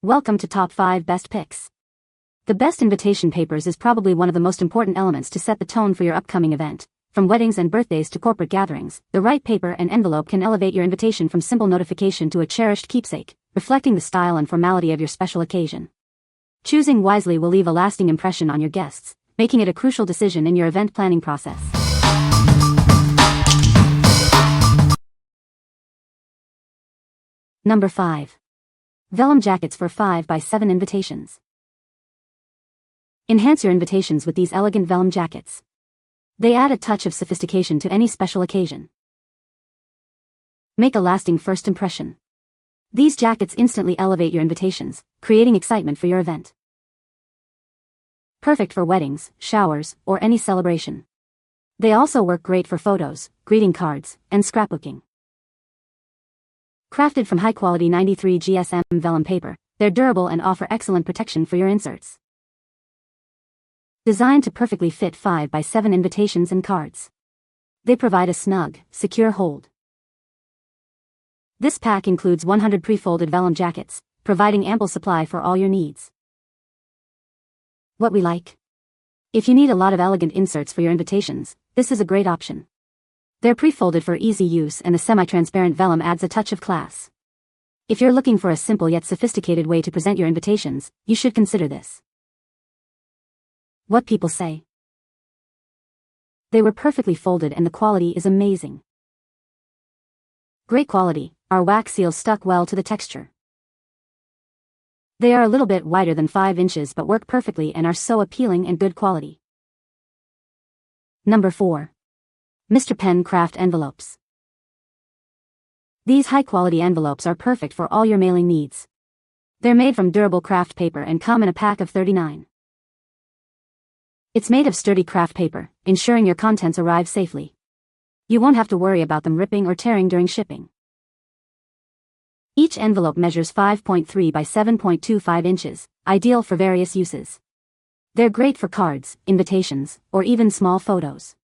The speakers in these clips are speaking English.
Welcome to Top 5 Best Picks. The best invitation papers is probably one of the most important elements to set the tone for your upcoming event. From weddings and birthdays to corporate gatherings, the right paper and envelope can elevate your invitation from simple notification to a cherished keepsake, reflecting the style and formality of your special occasion. Choosing wisely will leave a lasting impression on your guests, making it a crucial decision in your event planning process. Number 5. Vellum jackets for 5x7 invitations. Enhance your invitations with these elegant vellum jackets. They add a touch of sophistication to any special occasion. Make a lasting first impression. These jackets instantly elevate your invitations, creating excitement for your event. Perfect for weddings, showers, or any celebration. They also work great for photos, greeting cards, and scrapbooking. Crafted from high-quality 93 GSM vellum paper, they're durable and offer excellent protection for your inserts. Designed to perfectly fit 5x7 invitations and cards. They provide a snug, secure hold. This pack includes 100 pre-folded vellum jackets, providing ample supply for all your needs. What we like? If you need a lot of elegant inserts for your invitations, this is a great option. They're pre-folded for easy use and the semi-transparent vellum adds a touch of class. If you're looking for a simple yet sophisticated way to present your invitations, you should consider this. What people say. They were perfectly folded and the quality is amazing. Great quality, our wax seals stuck well to the texture. They are a little bit wider than 5 inches but work perfectly and are so appealing and good quality. Number 4. Mr. Pen Kraft Envelopes. These high-quality envelopes are perfect for all your mailing needs. They're made from durable craft paper and come in a pack of 39. It's made of sturdy craft paper, ensuring your contents arrive safely. You won't have to worry about them ripping or tearing during shipping. Each envelope measures 5.3 by 7.25 inches, ideal for various uses. They're great for cards, invitations, or even small photos.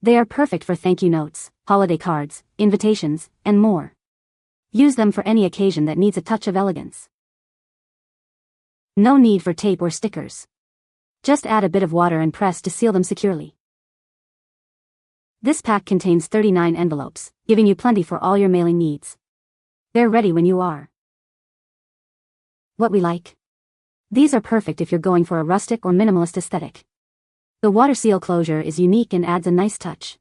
They are perfect for thank you notes, holiday cards, invitations, and more. Use them for any occasion that needs a touch of elegance. No need for tape or stickers. Just add a bit of water and press to seal them securely. This pack contains 39 envelopes, giving you plenty for all your mailing needs. They're ready when you are. What we like? These are perfect if you're going for a rustic or minimalist aesthetic. The water seal closure is unique and adds a nice touch.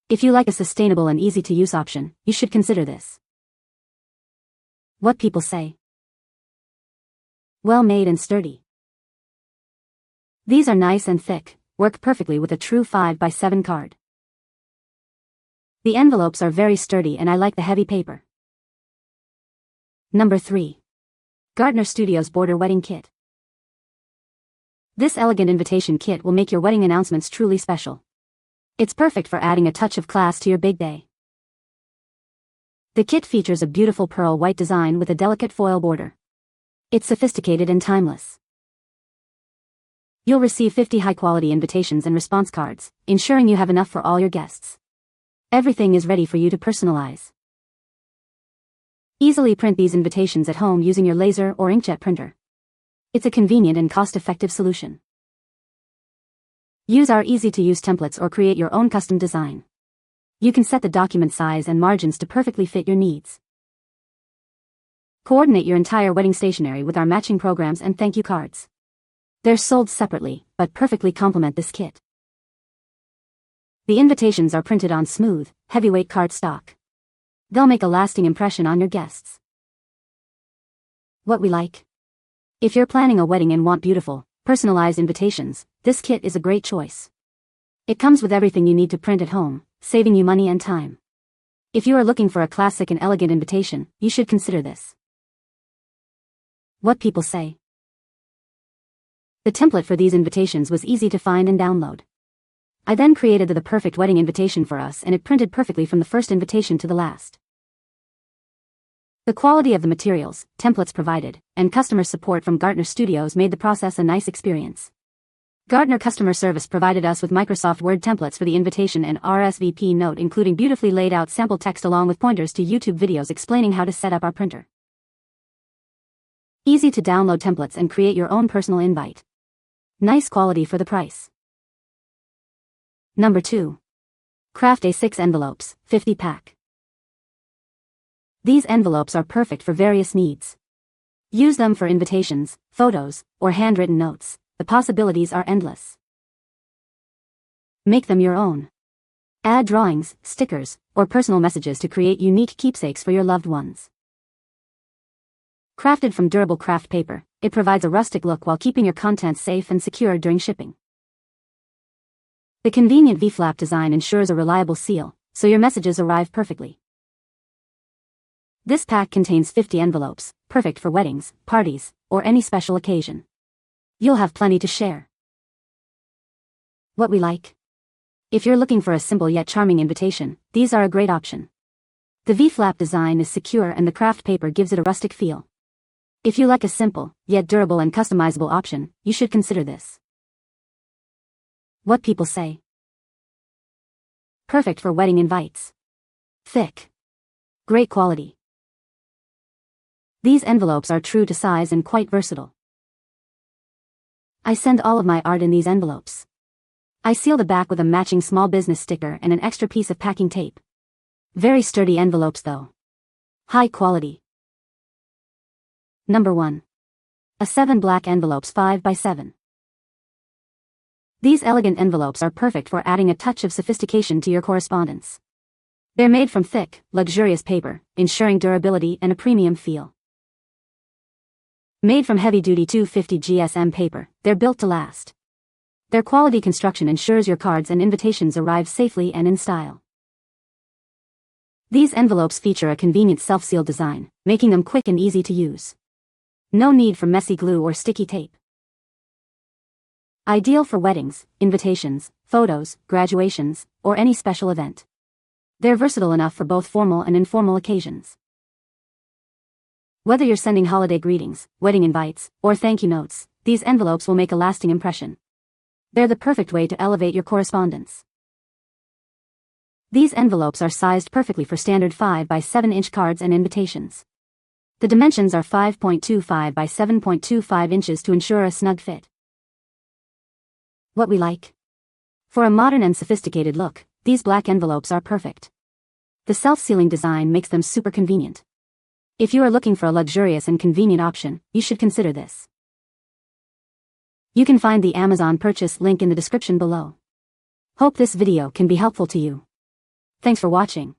If you like a sustainable and easy-to-use option, you should consider this. What people say. Well made and sturdy. These are nice and thick, work perfectly with a true 5x7 card. The envelopes are very sturdy and I like the heavy paper. Number 3. Gartner Studios Border Wedding Kit. This elegant invitation kit will make your wedding announcements truly special. It's perfect for adding a touch of class to your big day. The kit features a beautiful pearl white design with a delicate foil border. It's sophisticated and timeless. You'll receive 50 high-quality invitations and response cards, ensuring you have enough for all your guests. Everything is ready for you to personalize. Easily print these invitations at home using your laser or inkjet printer. It's a convenient and cost-effective solution. Use our easy-to-use templates or create your own custom design. You can set the document size and margins to perfectly fit your needs. Coordinate your entire wedding stationery with our matching programs and thank you cards. They're sold separately, but perfectly complement this kit. The invitations are printed on smooth, heavyweight cardstock. They'll make a lasting impression on your guests. What we like? If you're planning a wedding and want beautiful, personalized invitations, this kit is a great choice. It comes with everything you need to print at home, saving you money and time. If you are looking for a classic and elegant invitation, you should consider this. What people say. The template for these invitations was easy to find and download. I then created the perfect wedding invitation for us and it printed perfectly from the first invitation to the last. The quality of the materials, templates provided, and customer support from Gartner Studios made the process a nice experience. Gartner customer service provided us with Microsoft Word templates for the invitation and RSVP note, including beautifully laid out sample text along with pointers to YouTube videos explaining how to set up our printer. Easy to download templates and create your own personal invite. Nice quality for the price. Number 2. Kraft A6 Envelopes, 50 pack. These envelopes are perfect for various needs. Use them for invitations, photos, or handwritten notes. The possibilities are endless. Make them your own. Add drawings, stickers, or personal messages to create unique keepsakes for your loved ones. Crafted from durable craft paper, it provides a rustic look while keeping your contents safe and secure during shipping. The convenient V-flap design ensures a reliable seal, so your messages arrive perfectly. This pack contains 50 envelopes, perfect for weddings, parties, or any special occasion. You'll have plenty to share. What we like? If you're looking for a simple yet charming invitation, these are a great option. The V-flap design is secure and the craft paper gives it a rustic feel. If you like a simple, yet durable and customizable option, you should consider this. What people say. Perfect for wedding invites. Thick. Great quality. These envelopes are true to size and quite versatile. I send all of my art in these envelopes. I seal the back with a matching small business sticker and an extra piece of packing tape. Very sturdy envelopes though. High quality. Number 1. A7 black envelopes 5x7. These elegant envelopes are perfect for adding a touch of sophistication to your correspondence. They're made from thick, luxurious paper, ensuring durability and a premium feel. Made from heavy-duty 250 GSM paper, they're built to last. Their quality construction ensures your cards and invitations arrive safely and in style. These envelopes feature a convenient self-seal design, making them quick and easy to use. No need for messy glue or sticky tape. Ideal for weddings, invitations, photos, graduations, or any special event. They're versatile enough for both formal and informal occasions. Whether you're sending holiday greetings, wedding invites, or thank you notes, these envelopes will make a lasting impression. They're the perfect way to elevate your correspondence. These envelopes are sized perfectly for standard 5x7-inch cards and invitations. The dimensions are 5.25 by 7.25 inches to ensure a snug fit. What we like? For a modern and sophisticated look, these black envelopes are perfect. The self-sealing design makes them super convenient. If you are looking for a luxurious and convenient option, you should consider this. You can find the Amazon purchase link in the description below. Hope this video can be helpful to you. Thanks for watching.